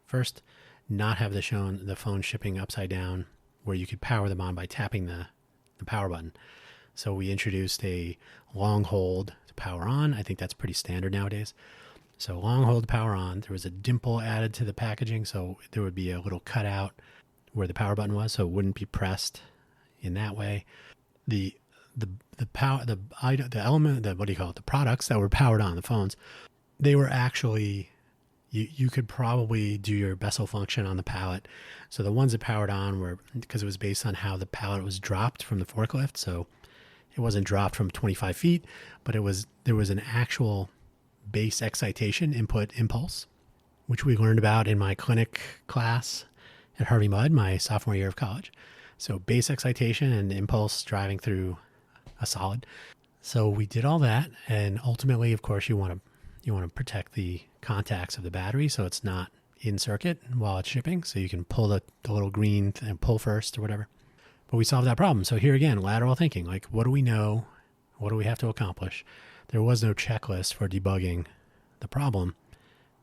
first not have the phone shipping upside down where you could power them on by tapping the power button. So we introduced a long hold to power on. I think that's pretty standard nowadays. So long hold to power on. There was a dimple added to the packaging, so there would be a little cutout where the power button was, so it wouldn't be pressed in that way. The products that were powered on the phones, they were actually, you could probably do your bezel function on the pallet. So the ones that powered on were, because it was based on how the pallet was dropped from the forklift, so it wasn't dropped from 25 feet, but there was an actual base excitation input impulse, which we learned about in my clinic class at Harvey Mudd, my sophomore year of college. So base excitation and impulse driving through a solid. So we did all that, and ultimately, of course, you want to protect the contacts of the battery so it's not in circuit while it's shipping. So you can pull the little green and pull first or whatever. But we solved that problem. So here again, lateral thinking. Like, what do we know? What do we have to accomplish? There was no checklist for debugging the problem.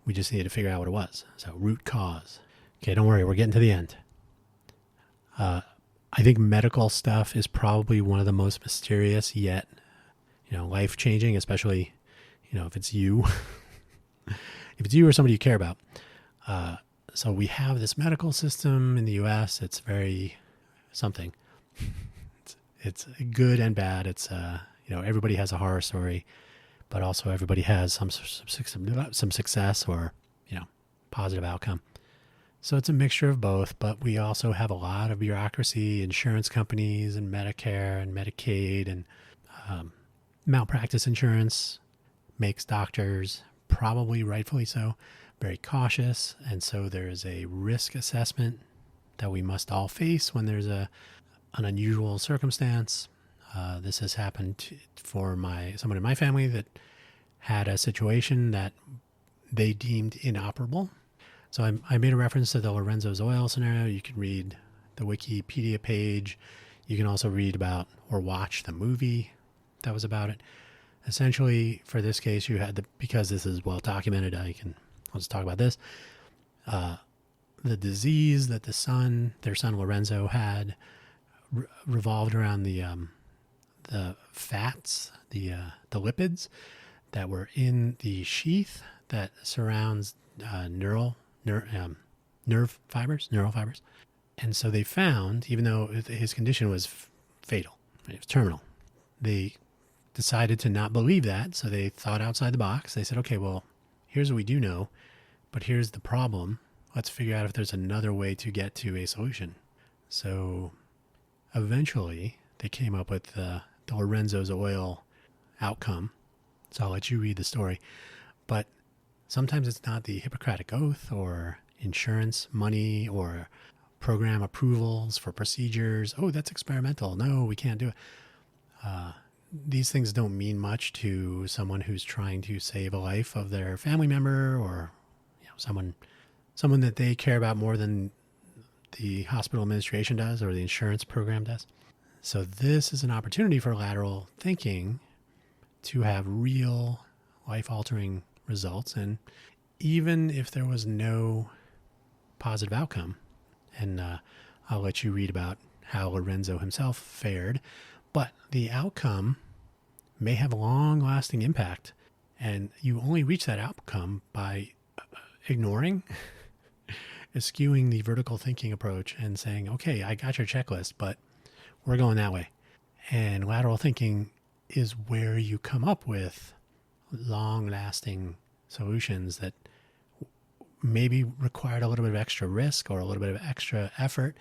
We just needed to figure out what it was. So root cause. Okay, don't worry. We're getting to the end. I think medical stuff is probably one of the most mysterious yet, life-changing, especially, if it's you. If it's you or somebody you care about. So we have this medical system in the U.S. It's very something. It's good and bad. It's, everybody has a horror story, but also everybody has some success or, positive outcome. So it's a mixture of both, but we also have a lot of bureaucracy, insurance companies and Medicare and Medicaid and malpractice insurance makes doctors, probably rightfully so, very cautious. And so there is a risk assessment that we must all face when there's an unusual circumstance. This has happened for someone in my family that had a situation that they deemed inoperable. So I made a reference to the Lorenzo's oil scenario. You can read the Wikipedia page. You can also read about or watch the movie that was about it. Essentially, for this case, you had because this is well documented, let's talk about this. The disease that their son Lorenzo had revolved around the fats, the lipids that were in the sheath that surrounds neural fibers. And so they found, even though his condition was fatal, it was terminal, they decided to not believe that. So they thought outside the box. They said, okay, well, here's what we do know, but here's the problem. Let's figure out if there's another way to get to a solution. So eventually they came up with the Lorenzo's oil outcome. So I'll let you read the story. But sometimes it's not the Hippocratic Oath or insurance money or program approvals for procedures. Oh, that's experimental. No, we can't do it. These things don't mean much to someone who's trying to save a life of their family member or someone that they care about more than the hospital administration does or the insurance program does. So this is an opportunity for lateral thinking to have real life-altering results. And even if there was no positive outcome, and I'll let you read about how Lorenzo himself fared, but the outcome may have a long-lasting impact, and you only reach that outcome by ignoring, eschewing the vertical thinking approach and saying, okay, I got your checklist, but we're going that way. And lateral thinking is where you come up with long-lasting solutions that maybe required a little bit of extra risk or a little bit of extra effort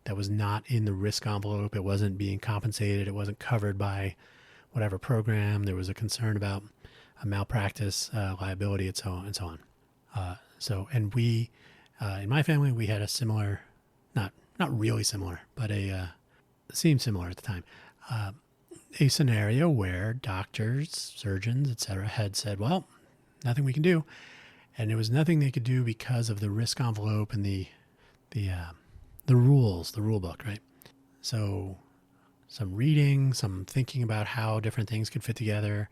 that was not in the risk envelope. It wasn't being compensated. It wasn't covered by whatever program. There was a concern about a malpractice liability and so on. And we, in my family, we had a similar, not really similar, but a seemed similar at the time. A scenario where doctors, surgeons, etc., had said, "Well, nothing we can do," and there was nothing they could do because of the risk envelope and the rules, the rule book, right? So, some reading, some thinking about how different things could fit together,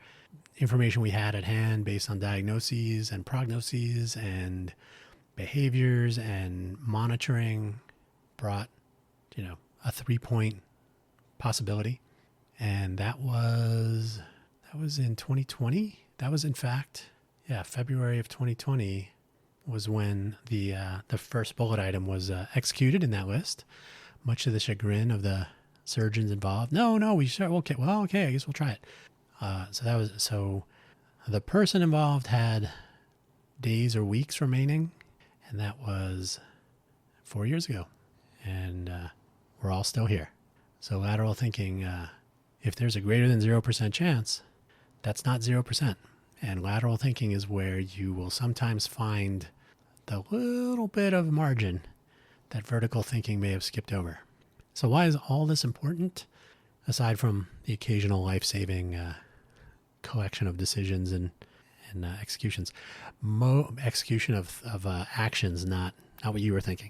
information we had at hand based on diagnoses and prognoses and behaviors and monitoring brought, a 3-point possibility. And that was in 2020. That was in fact, February of 2020 was when the first bullet item was executed in that list, much to the chagrin of the surgeons involved. No, we should. Okay, well, okay, I guess we'll try it. So the person involved had days or weeks remaining, and that was 4 years ago, and we're all still here. So lateral thinking, if there's a greater than 0% chance, that's not 0%. And lateral thinking is where you will sometimes find the little bit of margin that vertical thinking may have skipped over. So why is all this important? Aside from the occasional life-saving collection of decisions and executions, execution of actions, not what you were thinking.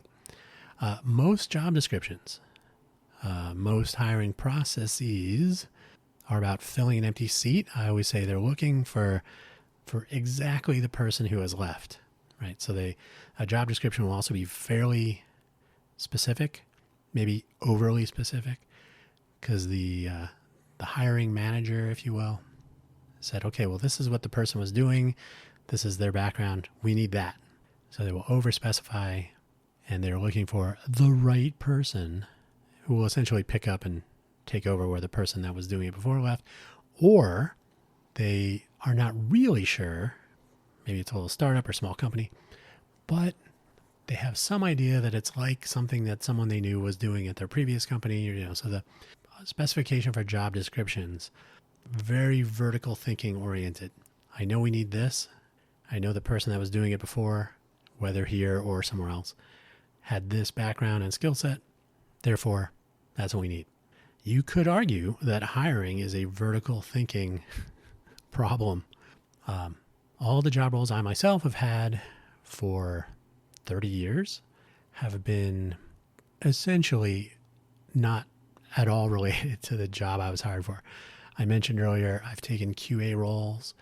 Most job descriptions, most hiring processes are about filling an empty seat. I always say they're looking for exactly the person who has left, right? So a job description will also be fairly specific, maybe overly specific, because the hiring manager, if you will, said, okay, well, this is what the person was doing. This is their background. We need that. So they will over-specify, and they're looking for the right person who will essentially pick up and take over where the person that was doing it before left, or they are not really sure. Maybe it's a little startup or small company, but they have some idea that it's like something that someone they knew was doing at their previous company. So the specification for job descriptions, very vertical thinking oriented. I know we need this. I know the person that was doing it before, whether here or somewhere else, had this background and skill set. Therefore, that's what we need. You could argue that hiring is a vertical thinking problem. All the job roles I myself have had for 30 years have been essentially not at all related to the job I was hired for. I mentioned earlier, I've taken QA roles.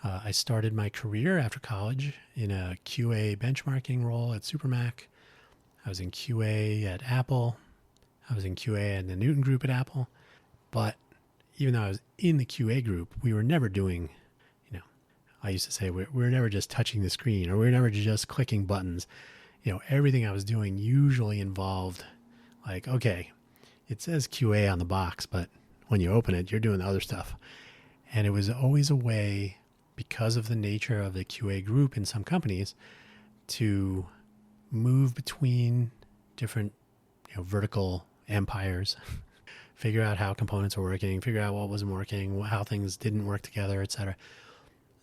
I started my career after college in a QA benchmarking role at Supermac. I was in QA at Apple. I was in QA in the Newton Group at Apple. But even though I was in the QA group, we were never doing, I used to say we're never just touching the screen, or we're never just clicking buttons. Everything I was doing usually involved like, okay, it says QA on the box, but when you open it, you're doing the other stuff. And it was always a way, because of the nature of the QA group in some companies, to move between different vertical empires, figure out how components were working, figure out what wasn't working, how things didn't work together, etc.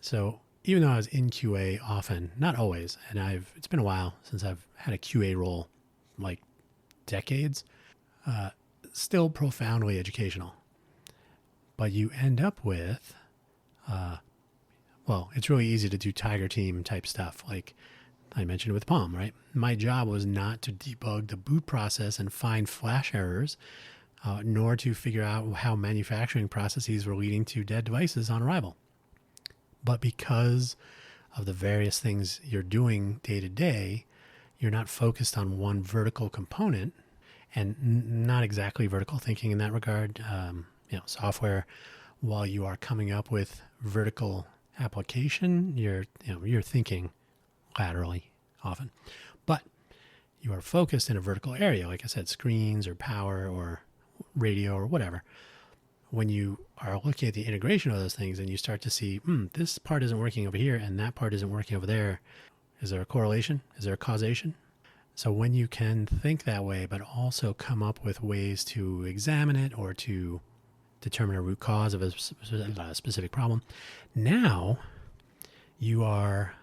So even though I was in QA often, not always, and it's been a while since I've had a QA role, like decades, still profoundly educational. But you end up with, it's really easy to do tiger team type stuff, like I mentioned with Palm, right? My job was not to debug the boot process and find flash errors, nor to figure out how manufacturing processes were leading to dead devices on arrival. But because of the various things you're doing day to day, you're not focused on one vertical component, and not exactly vertical thinking in that regard. Software, while you are coming up with vertical application, you're thinking laterally often, but you are focused in a vertical area, like I said, screens or power or radio or whatever. When you are looking at the integration of those things and you start to see, this part isn't working over here and that part isn't working over there, is there a correlation? Is there a causation? So when you can think that way, but also come up with ways to examine it or to determine a root cause of a specific problem, now you're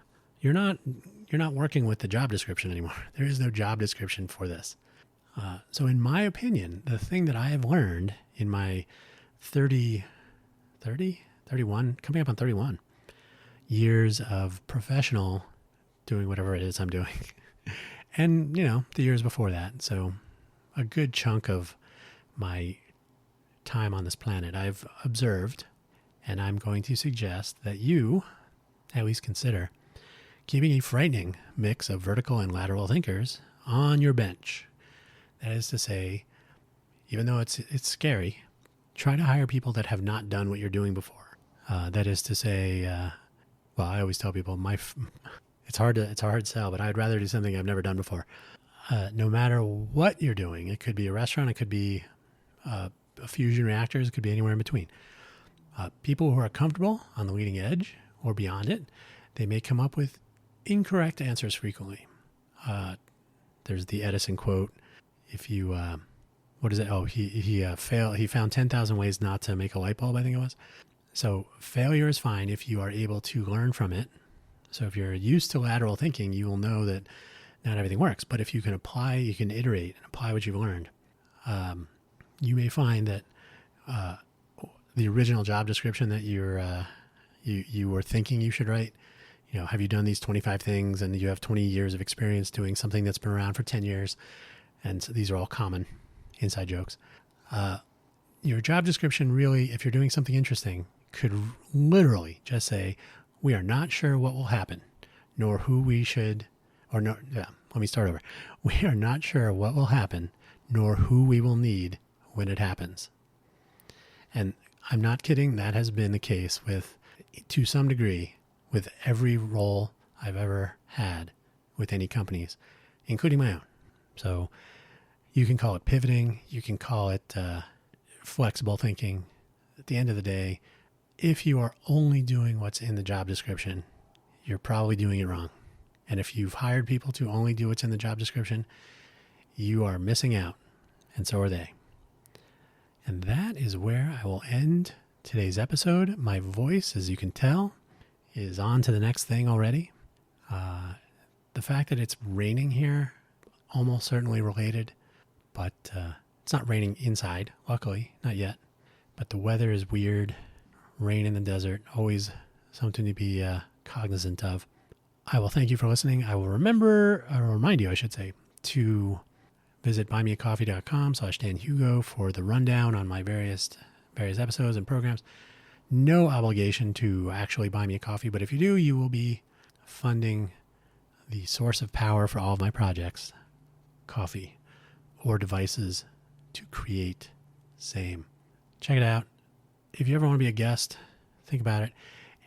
not working with the job description anymore. There is no job description for this. So in my opinion, the thing that I have learned in my 31, coming up on 31 years of professional doing whatever it is I'm doing, and, the years before that. So a good chunk of my time on this planet, I've observed, and I'm going to suggest that you at least consider keeping a frightening mix of vertical and lateral thinkers on your bench. That is to say, even though it's scary, try to hire people that have not done what you're doing before. That is to say, I always tell people it's a hard sell, but I'd rather do something I've never done before. No matter what you're doing, it could be a restaurant, it could be fusion reactors, it could be anywhere in between. People who are comfortable on the leading edge or beyond it, they may come up with incorrect answers frequently. There's the Edison quote. If you, what is it? Oh, he found 10,000 ways not to make a light bulb, I think it was. So failure is fine if you are able to learn from it. So if you're used to lateral thinking, you will know that not everything works. But if you can you can iterate and apply what you've learned, you may find that the original job description that you were thinking you should write, have you done these 25 things and you have 20 years of experience doing something that's been around for 10 years? And so these are all common inside jokes. Your job description really, if you're doing something interesting, could literally just say, we are not sure what will happen, nor who we should, let me start over. We are not sure what will happen, nor who we will need when it happens. And I'm not kidding. That has been the case to some degree, with every role I've ever had with any companies, including my own. So you can call it pivoting. You can call it flexible thinking. At the end of the day, if you are only doing what's in the job description, you're probably doing it wrong. And if you've hired people to only do what's in the job description, you are missing out, and so are they. And that is where I will end today's episode. My voice, as you can tell, is on to the next thing already. The fact that it's raining here, almost certainly related, but it's not raining inside, luckily, not yet. But the weather is weird. Rain in the desert, always something to be cognizant of. I will thank you for listening. I will remind you, to visit buymeacoffee.com/DanHugo for the rundown on my various episodes and programs. No obligation to actually buy me a coffee, but if you do, you will be funding the source of power for all of my projects, coffee, or devices to create same. Check it out. If you ever want to be a guest, think about it.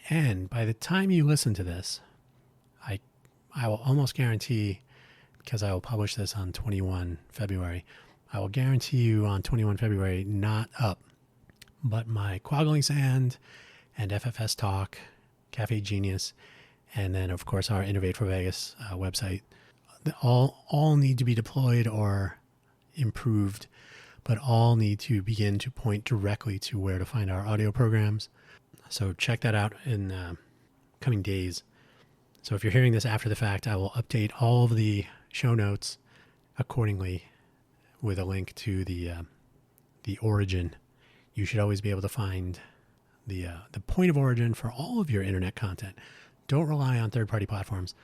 And by the time you listen to this, I will almost guarantee, because I will publish this on 21 February, I will guarantee you on 21 February, not up, but my Quaggling Sand and FFS Talk, Cafe Genius, and then, of course, our Innovate for Vegas website, all need to be deployed or improved, but all need to begin to point directly to where to find our audio programs. So check that out in coming days. So if you're hearing this after the fact, I will update all of the show notes accordingly with a link to the origin. You should always be able to find the point of origin for all of your internet content. Don't rely on third-party platforms,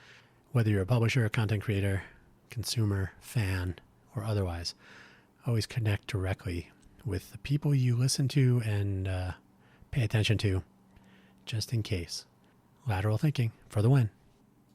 whether you're a publisher, a content creator, consumer, fan, or otherwise. Always connect directly with the people you listen to and pay attention to, just in case. Lateral thinking for the win.